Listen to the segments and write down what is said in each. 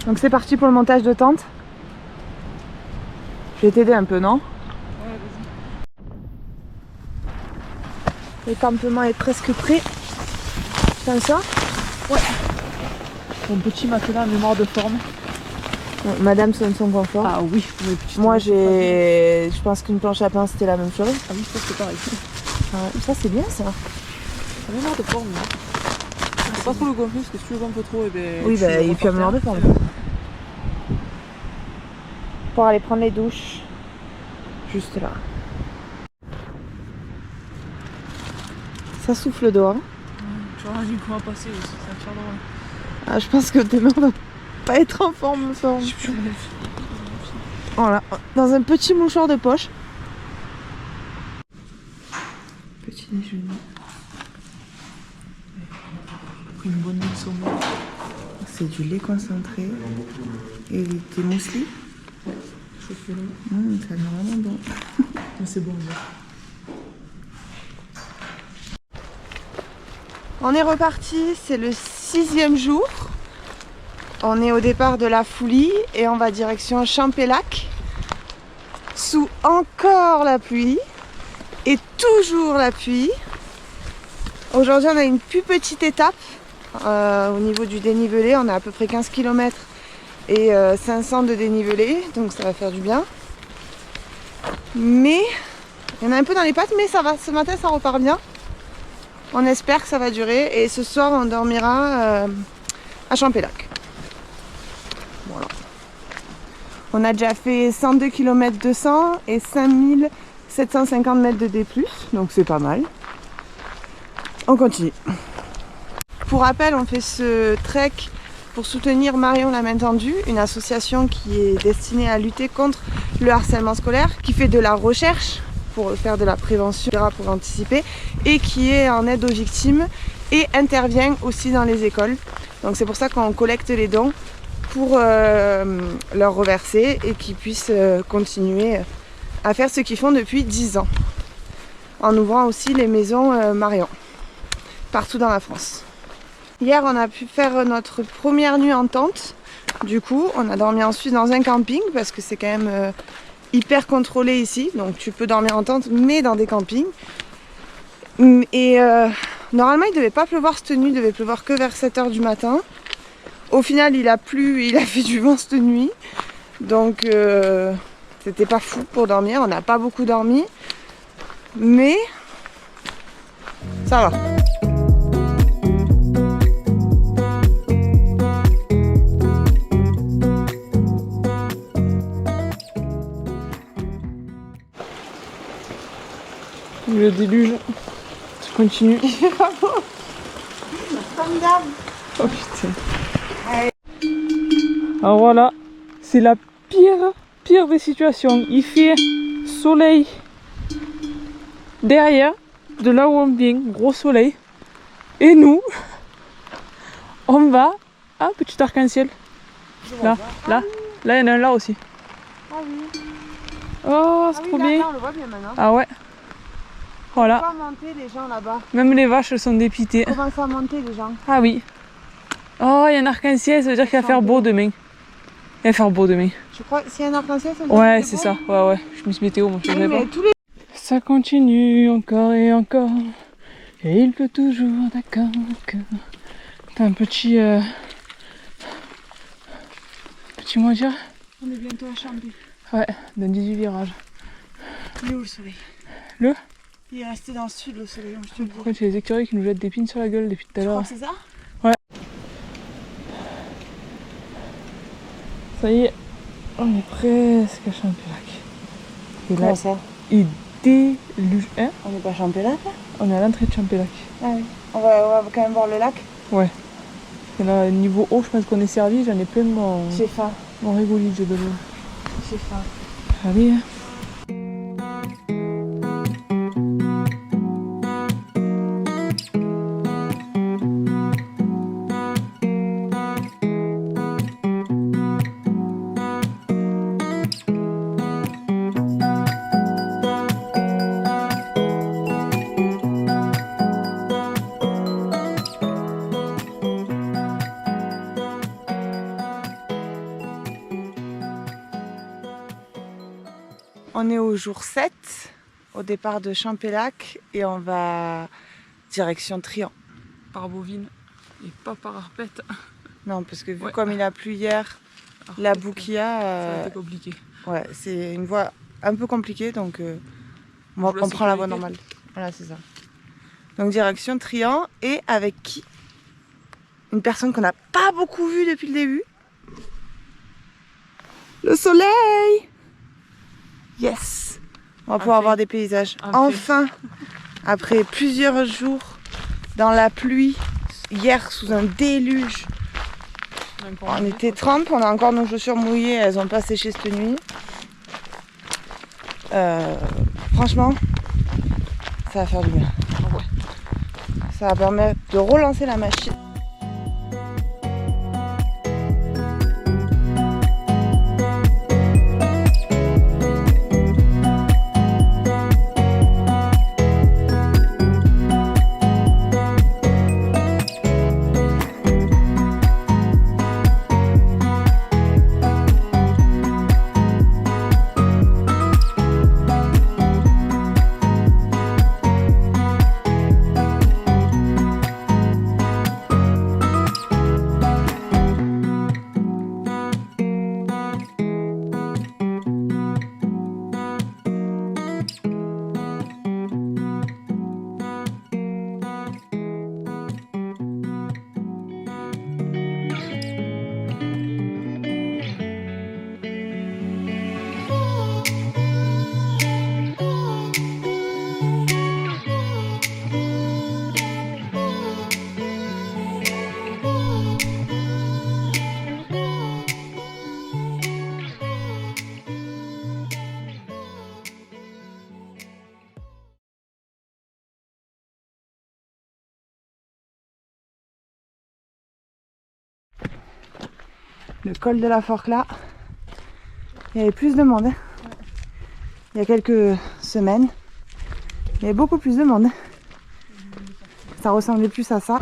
Donc c'est parti pour le montage de tente. Je vais t'aider un peu, non? Ouais, vas-y. Le campement est presque prêt. Comme ça? Ouais. Mon petit matelas mémoire de forme. Ouais, Madame sonne son confort. Ah oui, moi je pense qu'une planche à pain c'était la même chose. Ah oui, ça c'est pareil. Ça c'est bien ça. La mémoire de forme, hein. Faut pas trop le gonfler parce que si tu le gonfles trop, et ben. Oui, bah, il fait un mémoire de forme. Pour aller prendre les douches. Juste là. Ça souffle dehors. Tu vois, du coup, à passer aussi, ça va faire drôle. Ah, je pense que demain on va pas être en forme. Ça. Voilà, dans un petit mouchoir de poche. Petit déjeuner. Une bonne nuit de sommeil. C'est du lait concentré et des muesli. Chauffé là. Ça a l'air vraiment bon. Mais c'est bon, là. On est reparti, c'est le 6e jour. On est au départ de la Foulie et on va direction Champélac. Sous encore la pluie et toujours la pluie. Aujourd'hui on a une plus petite étape au niveau du dénivelé. On a à peu près 15 km et 500 de dénivelé, donc ça va faire du bien. Mais il y en a un peu dans les pattes, mais ça va. Ce matin ça repart bien. On espère que ça va durer et ce soir on dormira à Champélac. Voilà. On a déjà fait 102 km 200 et 5750 mètres de D+, donc c'est pas mal. On continue. Pour rappel, on fait ce trek pour soutenir Marion la main tendue, une association qui est destinée à lutter contre le harcèlement scolaire, qui fait de la recherche pour faire de la prévention, pour anticiper, et qui est en aide aux victimes et intervient aussi dans les écoles. Donc c'est pour ça qu'on collecte les dons pour leur reverser et qu'ils puissent continuer à faire ce qu'ils font depuis 10 ans. En ouvrant aussi les maisons Marion, partout dans la France. Hier, on a pu faire notre première nuit en tente. Du coup, on a dormi ensuite dans un camping parce que c'est quand même hyper contrôlé ici. Donc tu peux dormir en tente, mais dans des campings. Et normalement, il ne devait pas pleuvoir cette nuit, il devait pleuvoir que vers 7 h du matin. Au final, il a plu, il a fait du vent cette nuit. Donc, c'était pas fou pour dormir. On n'a pas beaucoup dormi. Mais ça va. Le déluge, ça continue. Comme d'hab. Oh putain. Alors voilà, c'est la pire des situations. Il fait soleil derrière, de là où on vient, gros soleil. Et nous, on va à petit arc-en-ciel. Là, là, là, il y en a un là aussi. Ah oui. Oh, c'est trop bien. On le voit bien maintenant. Ah ouais. Voilà. On va monter les gens là-bas. Même les vaches elles sont dépitées. On commence à monter les gens. Ah oui. Oh, il y a un arc-en-ciel, ça veut dire qu'il va faire beau demain. Il va faire beau demain. Je crois s'il y a un arc-en-ciel, ça veut dire Ouais, que c'est beau. ça. Ouais, ouais. Je me suis météo, moi je savais pas. Tous les... Ça continue encore et encore. Et il pleut toujours, d'accord. T'as un petit. Petit mot à dire. On est bientôt à Champé. Ouais, dans 18 virages. Il est où le soleil? Le? Il est resté dans le sud le soleil, je te le dis. Pourquoi tu as les écureuils qui nous jettent des pins sur la gueule depuis tout à Tu crois l'heure? que c'est ça? Ouais. Ça y est, on est presque à Champélac. Et Comment là, ça? il déluge. Hein? On n'est pas à Champélac là? On est à l'entrée de Champélac. Ah oui. On va quand même voir le lac. Ouais. Et là, niveau eau, je pense qu'on est servi. J'en ai plein J'ai faim. mon rigolide de l'eau. J'ai faim. Allez. Hein. On est au jour 7, au départ de Champélac, et on va direction Trian. Par Bovine et pas par Arpette. Non, parce que vu comme il a plu hier, Arpette, la boue qu'il y a... ça a été compliqué. Ouais, c'est une voie un peu compliquée, donc on prend la voie normale. Voilà, c'est ça. Donc direction Trian, et avec qui? Une personne qu'on n'a pas beaucoup vue depuis le début. Le soleil! Yes! On va pouvoir voir des paysages. Enfin! Après plusieurs jours dans la pluie, hier sous un déluge. On était trempes, on a encore nos chaussures mouillées, elles n'ont pas séché cette nuit. Franchement, ça va faire du bien. Ça va permettre de relancer la machine. Le col de la Forque là, il y avait plus de monde. Il y a quelques semaines, il y avait beaucoup plus de monde. Ça ressemblait plus à ça.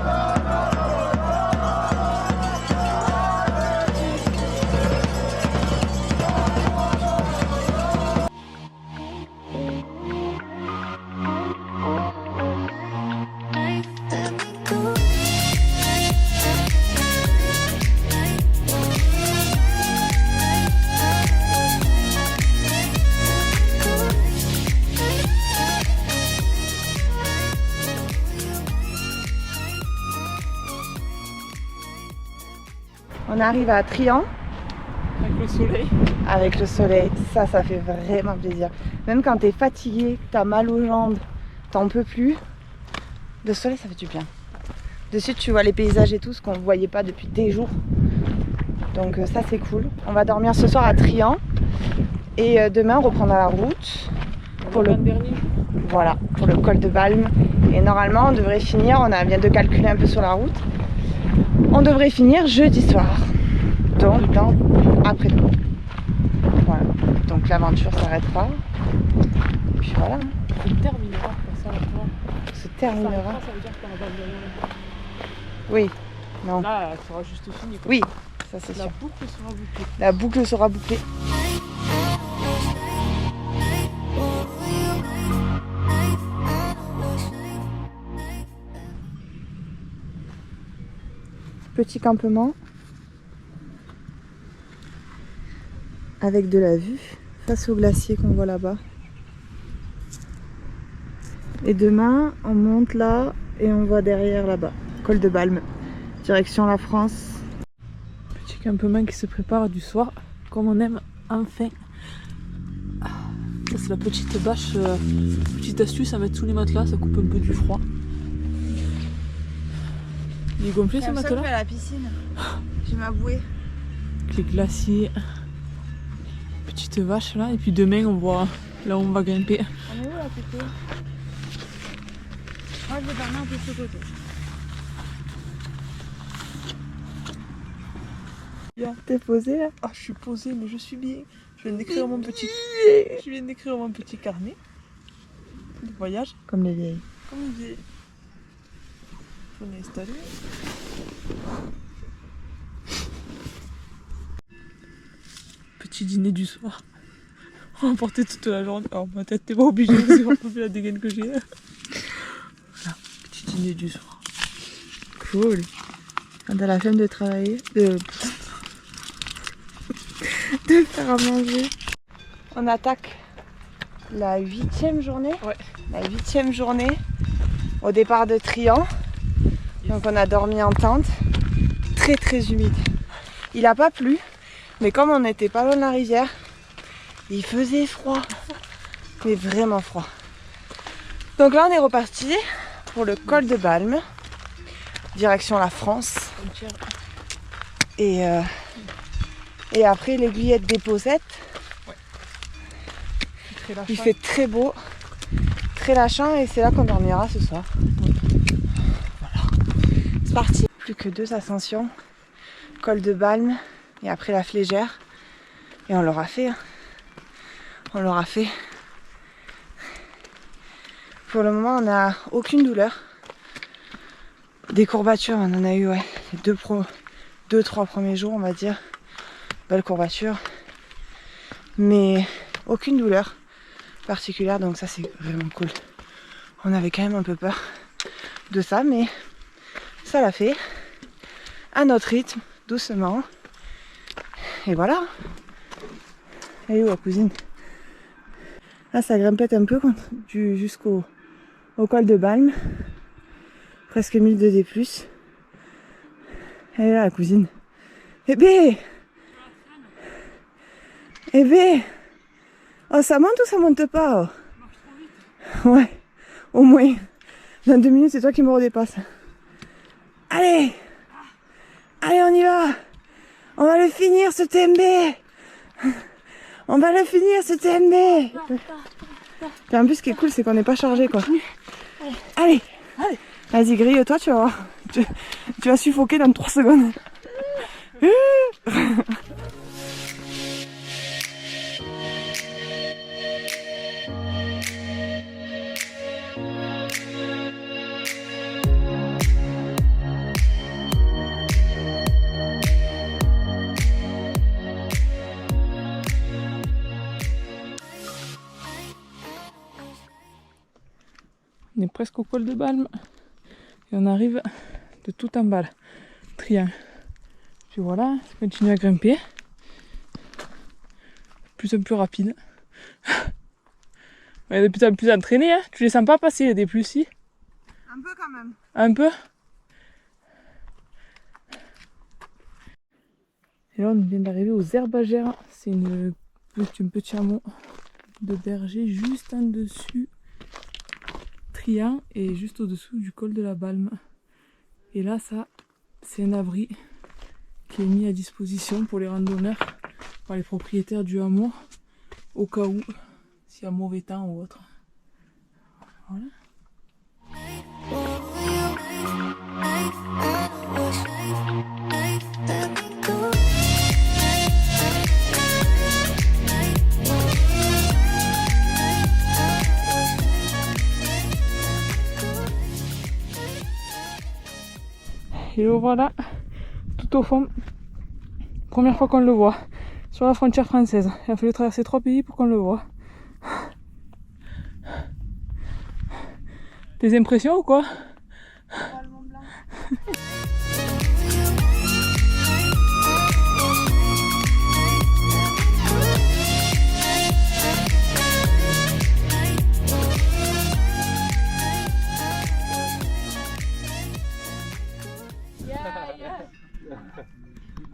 On arrive à Trian. Avec le soleil. Avec le soleil, ça fait vraiment plaisir. Même quand t'es fatigué, que t'as mal aux jambes, t'en peux plus. Le soleil, ça fait du bien. De suite, tu vois les paysages et tout, ce qu'on ne voyait pas depuis des jours. Donc ça, c'est cool. On va dormir ce soir à Trian. Et demain, on reprendra la route. Pour le dernier jour. Voilà, pour le col de Balme. Et normalement, on devrait finir, on vient de calculer un peu sur la route. On devrait finir jeudi soir. Donc, après-demain. Voilà. Donc l'aventure s'arrêtera. Et puis voilà. Se terminera, ça se terminera. Ça veut dire qu'on abandonnera. Oui. Non. Là, elle sera juste finie. Quoi. Oui, ça c'est sûr. La boucle sera bouclée. La boucle sera bouclée. Petit campement avec de la vue face au glacier qu'on voit là-bas. Et demain, on monte là et on voit derrière là-bas, col de Balme, direction la France. Petit campement qui se prépare du soir, comme on aime, enfin. Ça c'est la petite bâche, petite astuce à mettre sous les matelas, ça coupe un peu du froid. Il est gonflé ce matelas. À la piscine, je vais m'avouer. Les glaciers, petite vache là, et puis demain on voit là où on va grimper. On est où là plutôt? Moi je vais dormir un peu de ce côté. Bien. T'es posé là? Ah, je suis posée, mais je suis bien. Je viens d'écrire mon petit carnet de voyage. Comme les vieilles. Comme les vieilles. On est installé. Petit dîner du soir. On va porter toute la journée. Alors ma tête t'es pas obligée parce que j'ai pas vu la dégaine que j'ai. Voilà, petit dîner du soir. Cool. Quand t'as la flemme de travailler, de faire à manger. On attaque la 8e journée. Ouais. La 8e journée au départ de Trian. Donc on a dormi en tente. Très très humide. Il a pas plu, mais comme on n'était pas loin de la rivière, il faisait froid. Mais vraiment froid. Donc là on est reparti pour le col de Balme. Direction la France. Et après l'aiguillette des Posettes. Il fait très beau, très lâchant et c'est là qu'on dormira ce soir. Voilà. C'est parti. Plus que 2 ascensions. Col de Balme et après la Flégère. Et on l'aura fait. Hein. On l'aura fait. Pour le moment on n'a aucune douleur. Des courbatures, on en a eu ouais, 2-3 premiers jours on va dire. Belle courbature. Mais aucune douleur particulière, donc ça c'est vraiment cool. On avait quand même un peu peur de ça, mais ça l'a fait. À notre rythme, doucement. Et voilà. Elle est où la cousine? Là ça grimpette un peu jusqu'au col de Balme. Presque 1000 de D+. Elle est là la cousine. Eh bé! Eh bé! Oh, ça monte ou ça monte pas? Oh. Ouais, au moins. Dans 2 minutes, c'est toi qui me redépasse. Allez! Allez, on y va! On va le finir, ce TMB! On va le finir, ce TMB! Et en plus, ce qui est cool, c'est qu'on n'est pas chargé, quoi. Allez! Allez! Vas-y, grille-toi, tu vas voir. Tu vas suffoquer dans 3 secondes. On est presque au col de Balme. Et on arrive de tout en bas, Trian. Puis voilà, on continue à grimper. De plus en plus rapide. Ouais, de plus en plus entraîné, hein. Tu les sens pas passer des plus si? Un peu quand même. Un peu. Et là on vient d'arriver aux Herbagères. C'est un petit hameau de berger juste en dessus Trian et juste au-dessous du col de la Balme. Et là, ça, c'est un abri qui est mis à disposition pour les randonneurs, par les propriétaires du hameau, au cas où, s'il y a mauvais temps ou autre. Voilà. Et le voilà, tout au fond, première fois qu'on le voit, sur la frontière française. Il a fallu traverser 3 pays pour qu'on le voit. Des impressions ou quoi?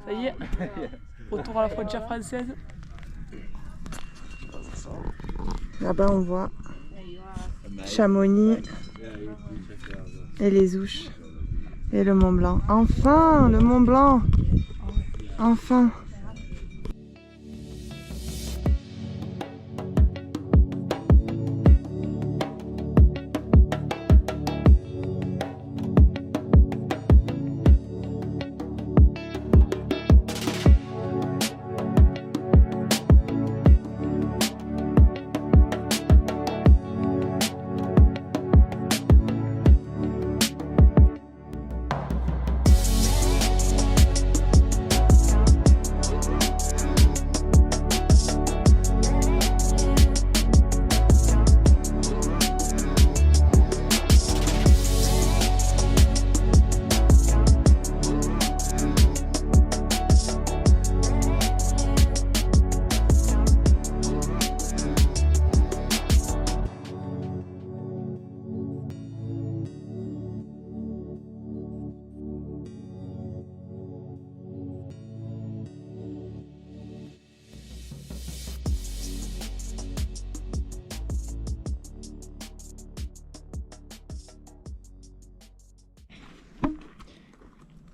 Ça y est, retour à la frontière française. Là-bas on voit Chamonix et les Ouches et le Mont Blanc. Enfin, le Mont Blanc! Enfin!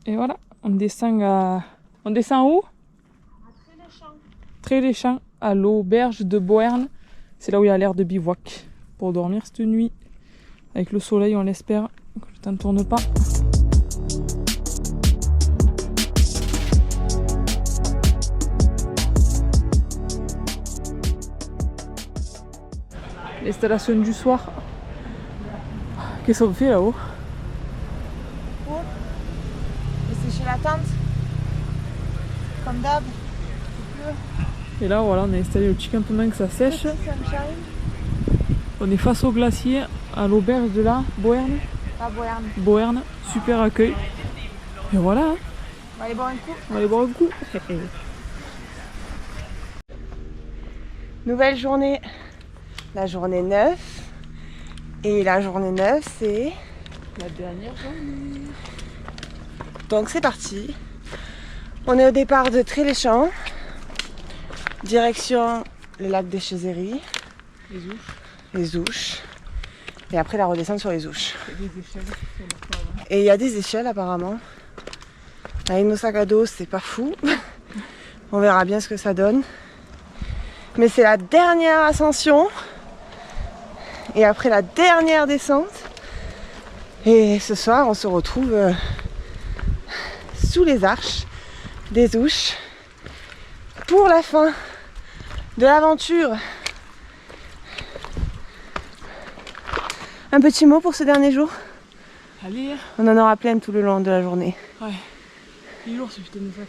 Et voilà, on descend à... On descend où? Tréléchamps, à l'auberge de Beauherne. C'est là où il y a l'air de bivouac pour dormir cette nuit. Avec le soleil, on l'espère, que le temps ne tourne pas. L'installation du soir. Qu'est-ce qu'on fait là-haut? C'est chez la tente. Comme d'hab. Et là, voilà, on a installé le petit campement que ça sèche. On est face au glacier, à l'auberge de la Beauherne. À Beauherne. Beauherne, super accueil. Et voilà. Hein. On va aller boire un coup. On va aller boire un coup. Nouvelle journée. La journée 9. Et la journée 9, c'est... La dernière journée. Donc c'est parti. On est au départ de Tréléchamps. Direction le lac des Chezéries. Les ouches. Les ouches. Et après la redescente sur les ouches. Et des échelles. Et il y a des échelles apparemment. Avec nos sacs à dos, c'est pas fou. On verra bien ce que ça donne. Mais c'est la dernière ascension. Et après la dernière descente. Et ce soir, on se retrouve sous les arches des ouches pour la fin de l'aventure. Un petit mot pour ce dernier jour. Allez. On en aura plein tout le long de la journée. Ouais. Il est lourd ce putain de sac.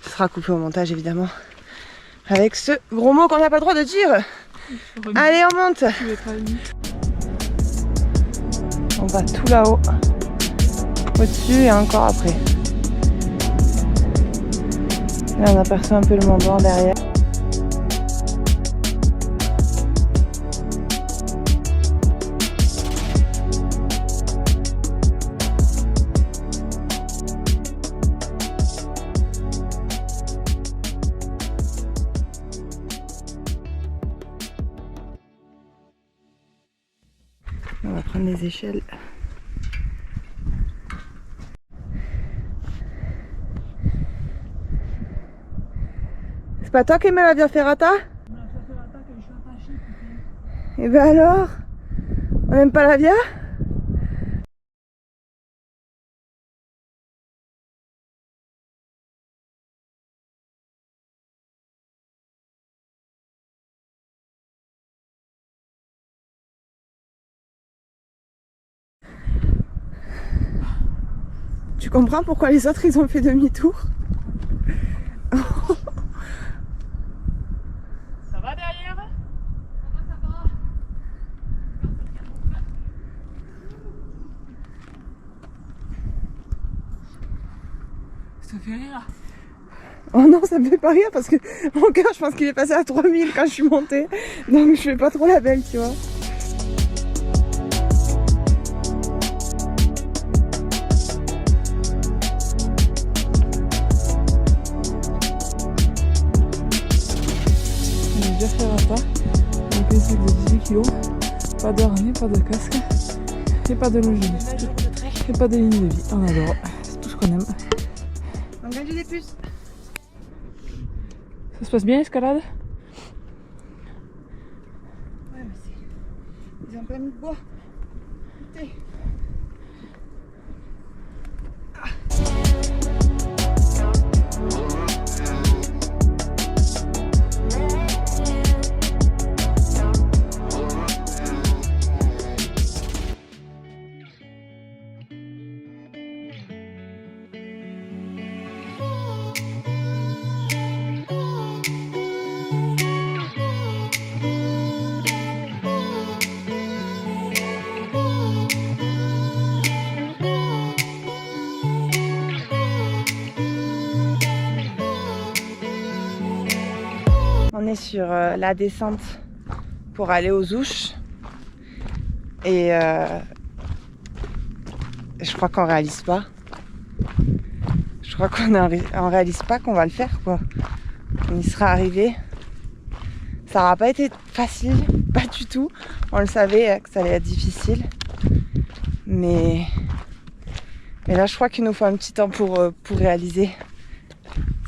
Ce sera coupé au montage évidemment. Avec ce gros mot qu'on n'a pas le droit de dire. Allez, on monte. On va tout là-haut. Au-dessus et encore après. Là on aperçoit un peu le Mont Blanc derrière. On va prendre les échelles. C'est pas toi qui aimais la Via Ferrata? Et ben alors? On n'aime pas la Via? Tu comprends pourquoi les autres ils ont fait demi-tour? Ça va derrière? Ça va. Ça fait rire. Oh non, ça me fait pas rire parce que mon cœur, je pense qu'il est passé à 3000 quand je suis montée. Donc je fais pas trop la belle, tu vois. Via Ferrata, avec un sac de 18 kg, pas de harnais, pas de casque, et pas de longéviste, et pas de ligne de vie. On adore, c'est tout ce qu'on aime. On gagne des puces. Ça se passe bien l'escalade? Ouais, mais c'est... Ils ont pas mis de bois. Écoutez. On est sur la descente pour aller aux ouches et je crois qu'on réalise pas. Je crois qu'on réalise pas qu'on va le faire quoi. On y sera arrivé. Ça n'aura pas été facile, pas du tout. On le savait que ça allait être difficile, mais Mais là, je crois qu'il nous faut un petit temps pour réaliser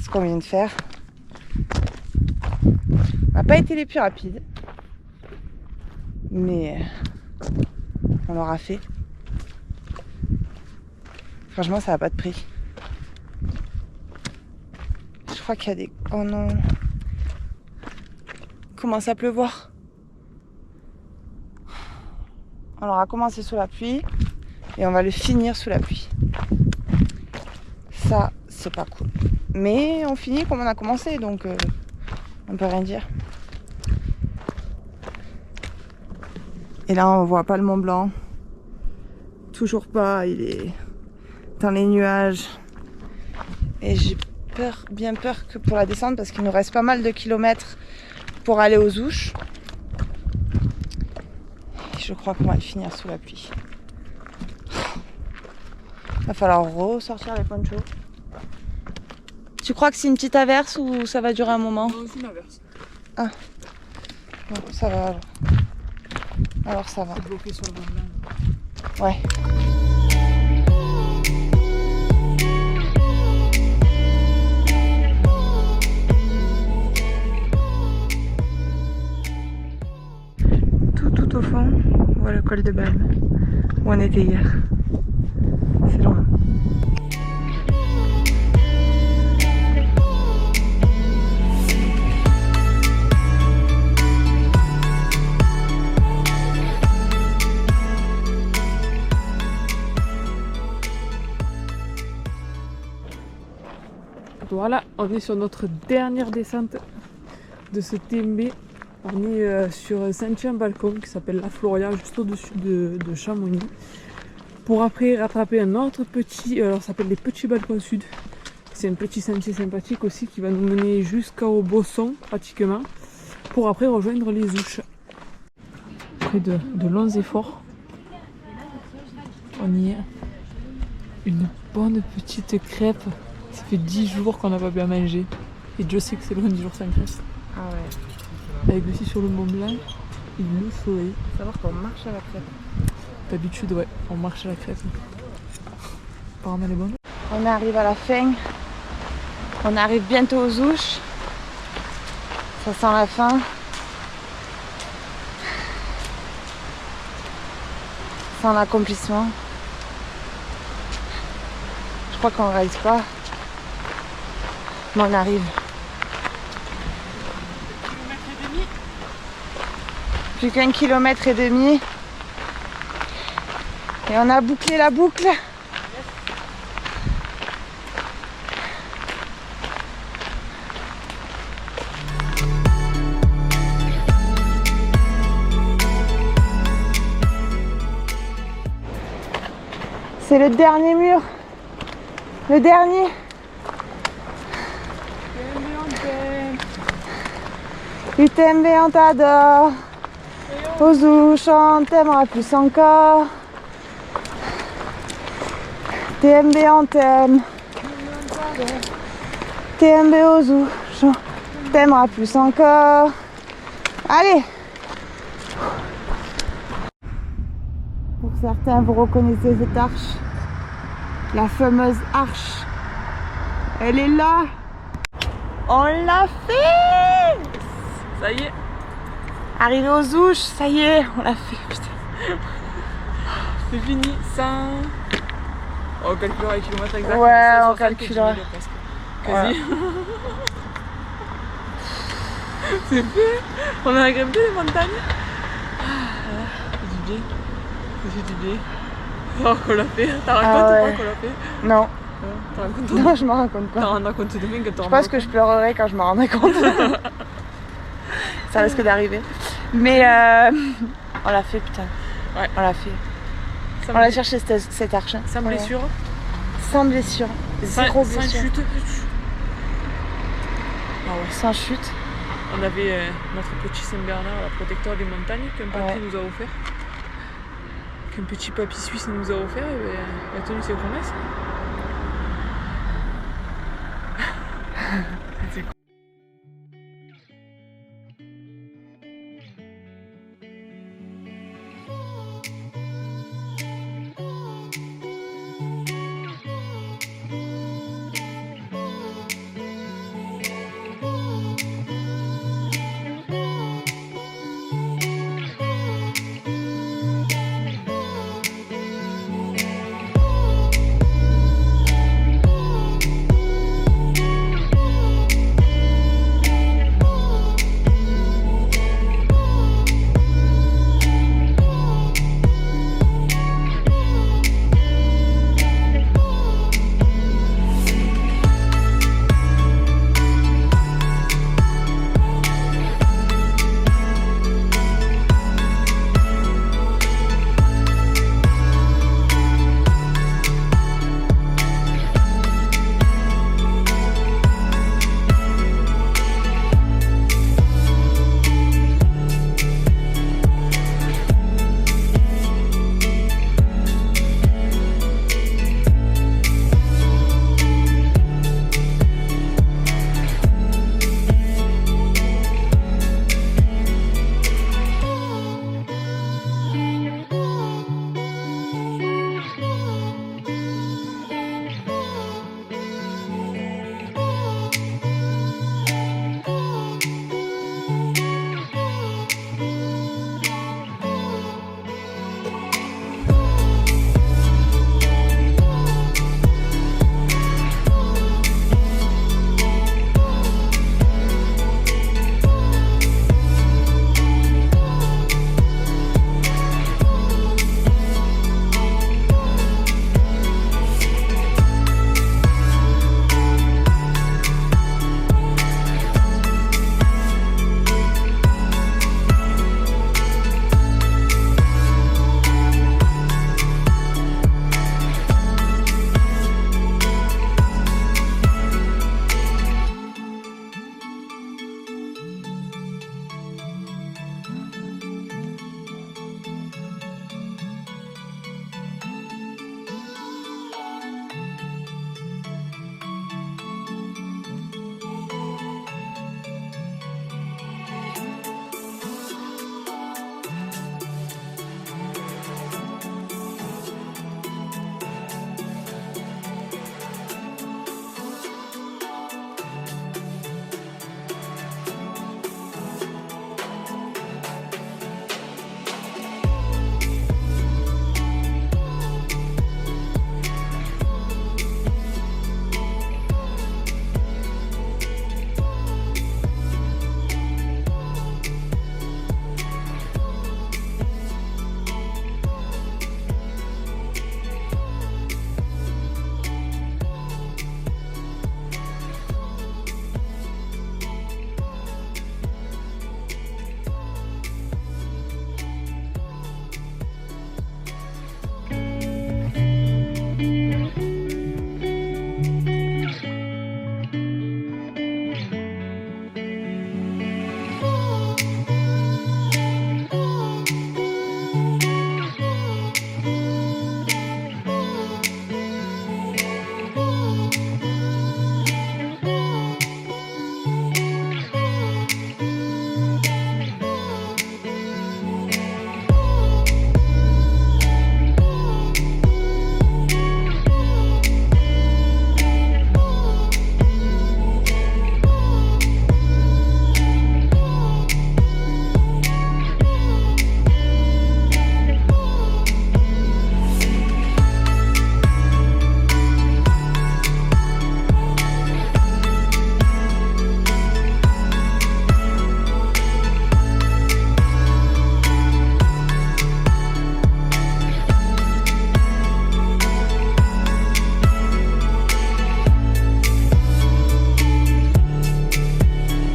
ce qu'on vient de faire. On n'a pas été les plus rapides. Mais on l'aura fait. Franchement, ça n'a pas de prix. Je crois qu'il y a des... Oh non. Il commence à pleuvoir. On aura commencé sous la pluie et on va le finir sous la pluie. Ça, c'est pas cool. Mais on finit comme on a commencé, donc on peut rien dire. Et là, on voit pas le Mont Blanc. Toujours pas, il est dans les nuages. Et j'ai peur, bien peur que pour la descente, parce qu'il nous reste pas mal de kilomètres pour aller aux Ouches. Et je crois qu'on va le finir sous la pluie. Va falloir ressortir les ponchos. Tu crois que c'est une petite averse ou ça va durer un moment? Non, c'est une averse. Ah. Bon, ça va alors. Alors ça va. C'est bloqué sur le Mont Blanc. Ouais. Tout au fond, on voit le col de Balme où on était hier. C'est loin. Voilà, on est sur notre dernière descente de ce TMB. On est sur un sentier en balcon qui s'appelle la Floria, juste au-dessus de Chamonix. Pour après rattraper un autre petit, alors ça s'appelle les Petits Balcons Sud. C'est un petit sentier sympathique aussi qui va nous mener jusqu'au Bosson pratiquement. Pour après rejoindre les Ouches. Après de longs efforts, on y est. Une bonne petite crêpe. Ça fait 10 jours qu'on n'a pas bien mangé. Et Dieu sait que c'est loin 10 jours sans crêpe. Ah ouais. Avec aussi sur le Mont Blanc et le soleil. Faut savoir qu'on marche à la crêpe. D'habitude, ouais, on marche à la crêpe. Apparemment, elle est bonne. On arrive à la fin. On arrive bientôt aux Ouches. Ça sent la fin. Ça sent l'accomplissement. Je crois qu'on ne réalise pas. Mais on arrive. Plus qu'1,5 km. Et on a bouclé la boucle. C'est le dernier mur. Le dernier. UTMB, on t'adore. Aux Ouches, on t'aimera plus encore. TMB, on t'aime. TMB aux Ouches, on t'aimera plus encore. Allez. Pour certains, vous reconnaissez cette arche. La fameuse arche. Elle est là. On l'a fait. Ça y est. Arrivé aux Ouches, ça y est, on l'a fait, putain. C'est fini, 100... On calculera les kilomètres exacts. Ouais, on calculera. Quasi. C'est fait. On a grimpé les montagnes. C'est du bien. C'est du bien. Oh, qu'on l'a fait. T'as rendu compte ou pas qu'on l'a fait? Non. T'as rendu compte? Non, je me rends compte T'en pas. rendras compte demain que t'en Je pense que je pleurerai quand je me rendrai compte. Ça risque d'arriver. Mais on l'a fait, putain. Ouais. On l'a fait. On a cherché cette arche. Sans blessure. Sans blessure. Zéro Sans blessure. chute. Ah ouais. Sans chute. On avait notre petit Saint-Bernard, la protecteur des montagnes, qu'un papy nous a offert. Qu'un petit papy suisse nous a offert, et il a tenu ses promesses. C'est cool.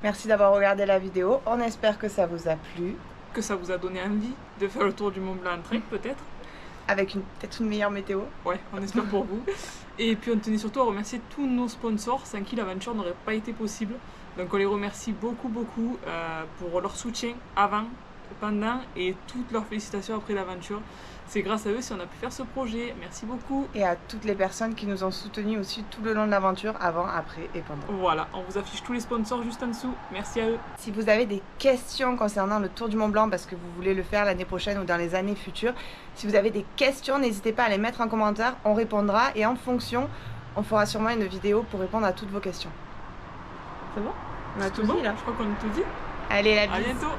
Merci d'avoir regardé la vidéo. On espère que ça vous a plu. Que ça vous a donné envie de faire le tour du Mont Blanc en trek peut-être. Avec peut-être une meilleure météo. Ouais, on espère pour vous. Et puis on tenait surtout à remercier tous nos sponsors sans qui l'aventure n'aurait pas été possible. Donc on les remercie beaucoup pour leur soutien avant, pendant et toutes leurs félicitations après l'aventure. C'est grâce à eux si on a pu faire ce projet. Merci beaucoup. Et à toutes les personnes qui nous ont soutenus aussi tout le long de l'aventure, avant, après et pendant. Voilà, on vous affiche tous les sponsors juste en dessous. Merci à eux. Si vous avez des questions concernant le Tour du Mont Blanc parce que vous voulez le faire l'année prochaine ou dans les années futures, si vous avez des questions, n'hésitez pas à les mettre en commentaire, on répondra et en fonction, on fera sûrement une vidéo pour répondre à toutes vos questions. C'est bon? On a C'est tout bon dit là. Je crois qu'on a tout dit. Allez, la bise. À bientôt.